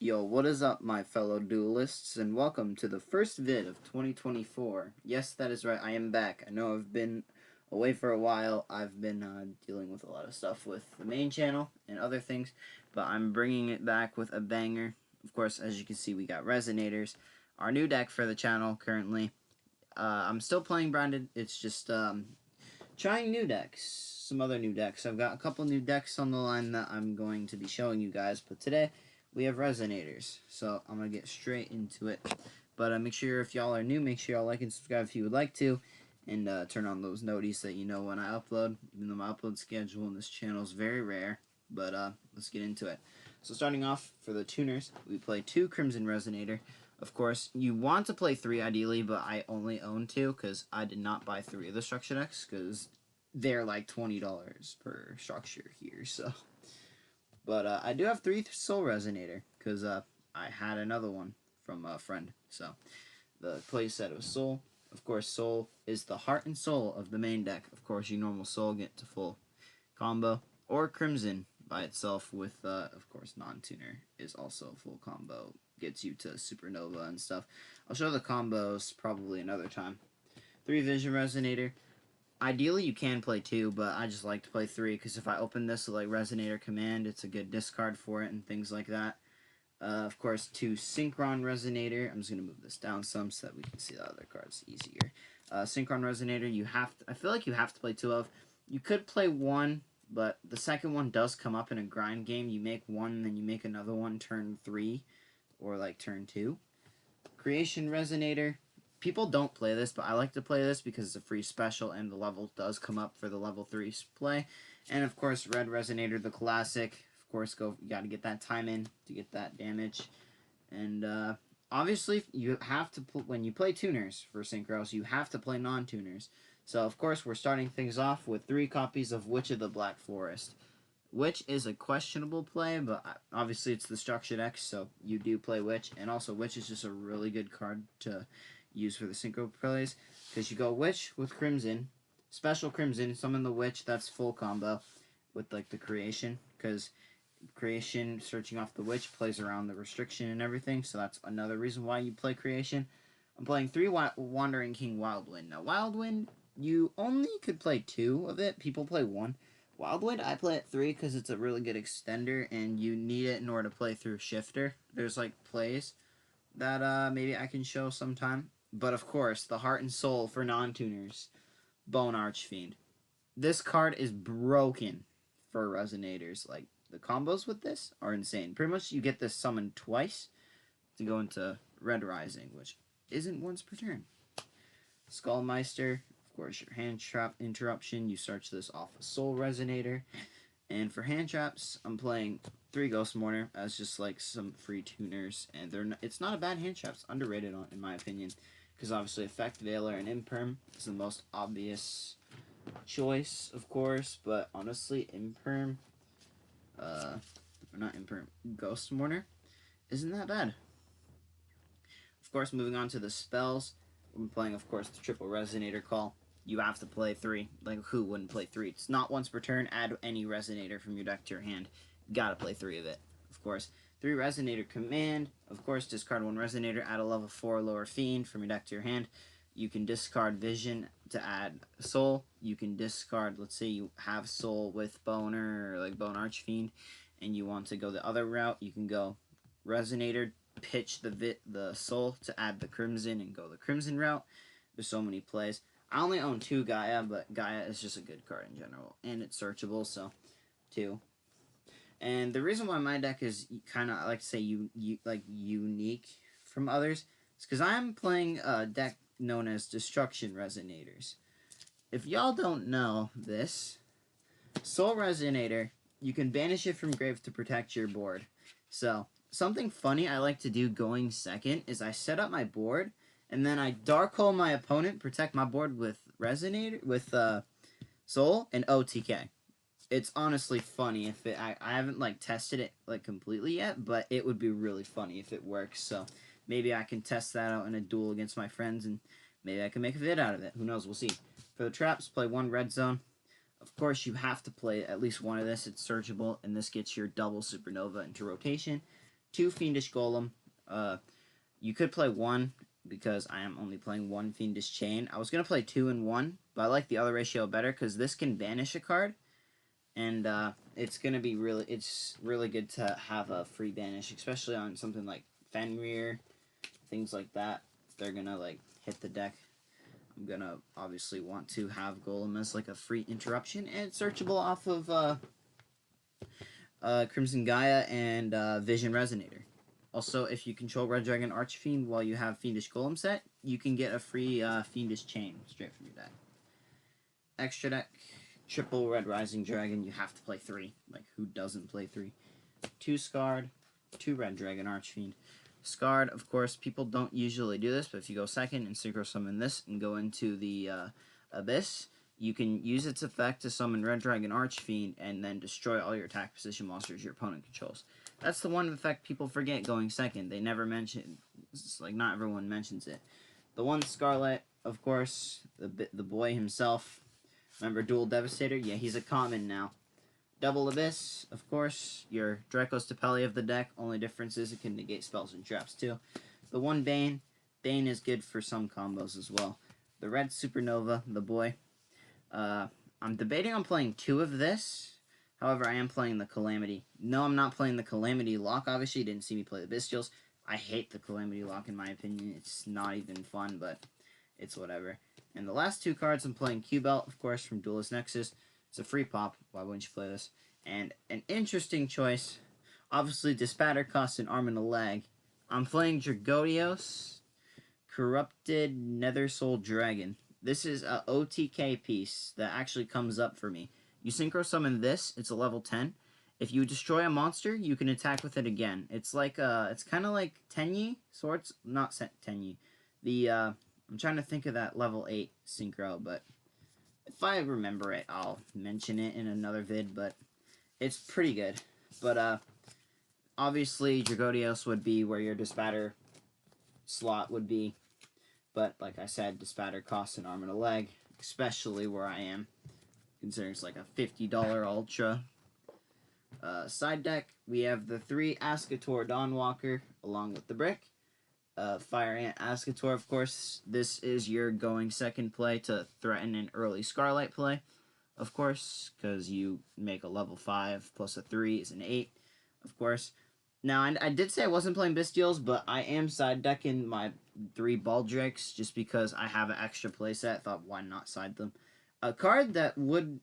Yo, what is up, my fellow duelists, and welcome to the first vid of 2024. Yes, that is right, I am back. I know I've been away for a while. I've been dealing with a lot of stuff with the main channel and other things, but I'm bringing it back with a banger. Of course, as you can see, we got Resonators, our new deck for the channel currently. I'm still playing Branded, it's just trying new decks, some other new decks. I've got a couple new decks on the line that I'm going to be showing you guys, but today we have Resonators, so I'm going to get straight into it. But make sure if y'all are new, make sure y'all like and subscribe if you would like to, and turn on those noties so that you know when I upload, even though my upload schedule on this channel is very rare. But let's get into it. So starting off, for the tuners, we play 2 Crimson Resonator. Of course, you want to play 3 ideally, but I only own 2 because I did not buy 3 of the structure decks because they're like $20 per structure here, so. But I do have 3 Soul Resonator because I had another one from a friend. So the playset was Soul. Of course, Soul is the heart and soul of the main deck. Of course, your normal Soul get to full combo. Or Crimson by itself with, of course, non-tuner is also full combo. Gets you to Supernova and stuff. I'll show the combos probably another time. 3 Vision Resonator. Ideally, you can play 2, but I just like to play 3, because if I open this with, like, Resonator Command, it's a good discard for it and things like that. Of course, 2 Synchron Resonator. I'm just going to move this down some so that we can see the other cards easier. Synchron Resonator, you have to, I feel like you have to play 2 of. You could play 1, but the second one does come up in a grind game. You make 1, then you make another one turn 3, or, like, turn 2. Creation Resonator. People don't play this, but I like to play this because it's a free special and the level does come up for the level 3 play. And of course, Red Resonator, the classic. Of course, you got to get that time in to get that damage. And obviously, you have to when you play tuners for synchros, you have to play non-tuners. So of course, we're starting things off with 3 copies of Witch of the Black Forest. Witch is a questionable play, but obviously it's the structured X, so you do play Witch. And also, Witch is just a really good card to use for the synchro plays, because you go Witch with Crimson, special Crimson, summon the Witch, that's full combo with, like, the Creation, because Creation, searching off the Witch, plays around the restriction and everything, so that's another reason why you play Creation. I'm playing 3 Wandering King Wildwind. Now, Wildwind, you only could play 2 of it. People play 1. Wildwind, I play at 3 because it's a really good extender, and you need it in order to play through Shifter. There's, like, plays that maybe I can show sometime. But of course, the heart and soul for non-tuners, Bone Archfiend. This card is broken for Resonators. Like, the combos with this are insane. Pretty much you get this summoned twice to go into Red Rising, which isn't once per turn. Skullmeister, of course, your hand trap interruption. You search this off a Soul Resonator. And for hand traps, I'm playing 3 Ghost Mourner as just like some free tuners, and it's not a bad hand trap. It's underrated in my opinion, because obviously Effect Veiler and Imperm is the most obvious choice, of course, but honestly, Imperm, or not Imperm, Ghost Mourner isn't that bad. Of course, moving on to the spells, I'm playing, of course, the triple Resonator call. You have to play 3. Like, who wouldn't play 3? It's not once per turn. Add any Resonator from your deck to your hand. Gotta play 3 of it, of course. 3 Resonator Command. Of course, discard 1 Resonator. Add a level 4 lower Fiend from your deck to your hand. You can discard Vision to add Soul. You can discard, let's say you have Soul with Boner, or like Bone Archfiend, and you want to go the other route. You can go Resonator, pitch the Soul to add the Crimson, and go the Crimson route. There's so many plays. I only own 2 Gaia, but Gaia is just a good card in general, and it's searchable, so 2. And the reason why my deck is kind of, I like to say, unique from others is because I'm playing a deck known as Destruction Resonators. If y'all don't know this, Soul Resonator, you can banish it from grave to protect your board. So, something funny I like to do going second is I set up my board, and then I Dark Hole my opponent, protect my board with Resonator, with Soul, and OTK. It's honestly funny if I haven't, like, tested it, like, completely yet, but it would be really funny if it works, so maybe I can test that out in a duel against my friends, and maybe I can make a vid out of it. Who knows? We'll see. For the traps, play 1 Red Zone. Of course, you have to play at least one of this. It's searchable, and this gets your double Supernova into rotation. 2 Fiendish Golem. You could play 1 because I am only playing 1 Fiendish Chain. I was going to play 2 and 1, but I like the other ratio better because this can banish a card. And it's going to be it's really good to have a free banish, especially on something like Fenrir, things like that. They're going to like hit the deck. I'm going to obviously want to have Golem as like a free interruption, and it's searchable off of Crimson Gaia and Vision Resonator. Also, if you control Red Dragon Archfiend while you have Fiendish Golem set, you can get a free Fiendish Chain straight from your deck. Extra deck, triple Red Rising Dragon, you have to play 3. Like, who doesn't play 3? 2 Scarred, 2 Red Dragon Archfiend. Scarred, of course, people don't usually do this, but if you go second and synchro summon this and go into the Abyss, you can use its effect to summon Red Dragon Archfiend and then destroy all your attack position monsters your opponent controls. That's the one effect people forget going second. They never mention. It's like not everyone mentions it. The one Scarlet, of course, the boy himself. Remember Dual Devastator? Yeah, he's a common now. Double Abyss, of course, your Draco's Tapeli of the deck. Only difference is it can negate spells and traps too. The one Bane. Bane is good for some combos as well. The Red Supernova, the boy. I'm debating on playing 2 of this. However, I am playing the Calamity. No, I'm not playing the Calamity Lock. Obviously, you didn't see me play the Bestials. I hate the Calamity Lock, in my opinion. It's not even fun, but it's whatever. And the last 2 cards, I'm playing Q-Belt, of course, from Duelist Nexus. It's a free pop. Why wouldn't you play this? And an interesting choice. Obviously, Dispatter costs an arm and a leg. I'm playing Dragodios, Corrupted Nether Soul Dragon. This is a OTK piece that actually comes up for me. You synchro summon this, it's a level 10. If you destroy a monster, you can attack with it again. It's like it's kind of like Tenyi sorts, not Tenyi. I'm trying to think of that level 8 synchro, but if I remember it, I'll mention it in another vid, but it's pretty good. But obviously Dragodios would be where your Dispatter slot would be. But like I said, Dispatter costs an arm and a leg, especially where I am, considering it's like a $50 Ultra. Side deck, we have the 3 Ascator Dawnwalker along with the Brick. Fire Ant Ascator, of course. This is your going second play to threaten an early Scarlight play, of course, because you make a level 5 plus a 3 is an 8, of course. Now, I did say I wasn't playing Bestials, but I am side decking my 3 Baldricks just because I have an extra playset. Thought, why not side them? A card that would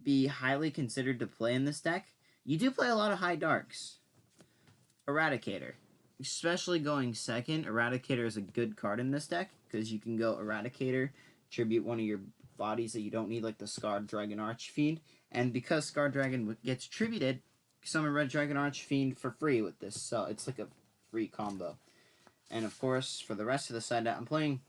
be highly considered to play in this deck, you do play a lot of High Darks. Eradicator. Especially going second, Eradicator is a good card in this deck because you can go Eradicator, tribute one of your bodies that you don't need, like the Scarred Dragon Archfiend, and because Scarred Dragon gets tributed, summon Red Dragon Archfiend for free with this, so it's like a free combo. And of course, for the rest of the side deck, I'm playing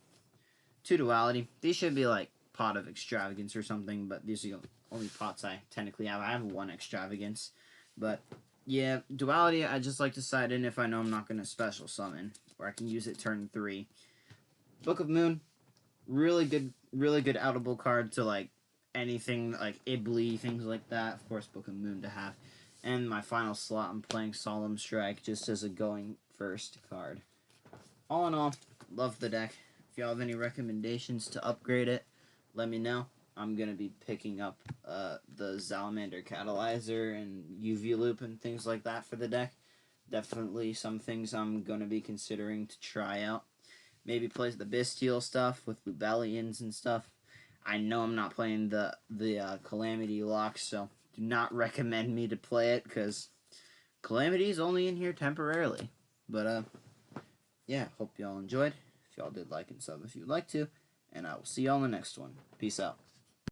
2 Duality. These should be like Pot of Extravagance or something, but these are the only pots I technically have. I have 1 Extravagance, but yeah, Duality, I just like to side in if I know I'm not going to special summon, or I can use it turn 3. Book of Moon, really good outable card to like anything like Ibly, things like that. Of course, Book of Moon to have. And my final slot, I'm playing Solemn Strike just as a going first card. All in all, love the deck. If y'all have any recommendations to upgrade it, let me know. I'm going to be picking up the Salamander Catalyzer and UV Loop and things like that for the deck. Definitely some things I'm going to be considering to try out. Maybe play the Bestial stuff with Lubellians and stuff. I know I'm not playing the Calamity Lock, so do not recommend me to play it because Calamity is only in here temporarily. But yeah, hope y'all enjoyed. If y'all did like and sub if you'd like to, and I will see y'all in the next one. Peace out.